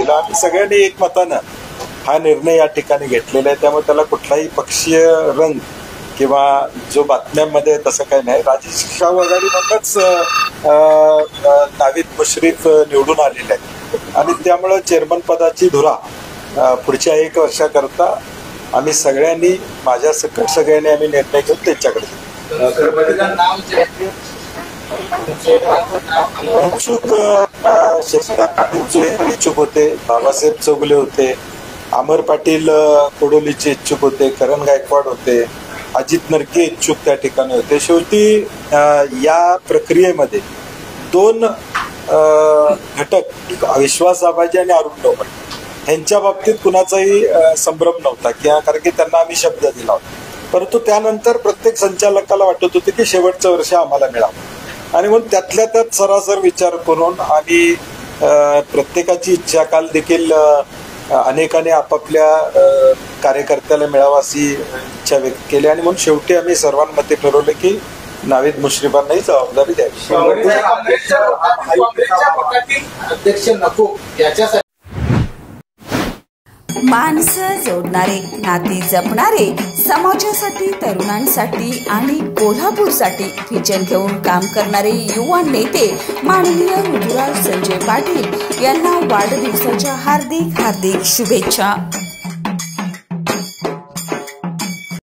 दिला आणि सगळ्यांनी एकमतानं हा निर्णय या ठिकाणी घेतलेला आहे. त्यामुळे त्याला कुठलाही पक्षीय रंग किंवा जो बातम्यांमध्ये तसं काही नाही. राजशिष्टाचार आघाडीमधूनच नावीद मुश्रीफ निवडून आलेले आहेत आणि त्यामुळं चेअरमन पदाची धुरा पुढच्या 1 वर्षाकरता आम्ही सगळ्यांनी माझ्या सकट सगळ्यांनी आम्ही निर्णय घेऊन त्यांच्याकडे इच्छुक होते. बाबासाहेब चौगुले होते, अमर पाटील कोडोलीचे इच्छुक होते, करण गायकवाड होते, अजित नरके इच्छुक त्या ठिकाणी होते. शेवटी या प्रक्रियेमध्ये 2 घटक विश्वास आबाजी आणि अरुण डोंगरे यांच्या बाबतीत कुणाचाही संभ्रम नव्हता कारण की त्यांना आम्ही शब्द दिला होता. परंतु त्यानंतर प्रत्येक संचालकाला वाटत होते की शेवटचं वर्ष आम्हाला मिळावं आणि मग त्यातल्या त्यात सरासर विचार करून आणि प्रत्येकाची इच्छा काल देखील अनेकांनी आपापल्या कार्यकर्त्याला मिळावा अशी इच्छा व्यक्त केली आणि म्हणून शेवटी आम्ही सर्वांमध्ये ठरवलं की नावीद मुश्रीफांनाही जबाबदारी द्यावी. अध्यक्ष नको याच्यासाठी माणसं जोडणारे, नाती जपणारे, समाजासाठी, तरुणांसाठी आणि कोल्हापूरसाठी विजन घेऊन काम करणारे युवा नेते माननीय ऋतुराज संजय पाटील यांना वाढदिवसाच्या हार्दिक शुभेच्छा.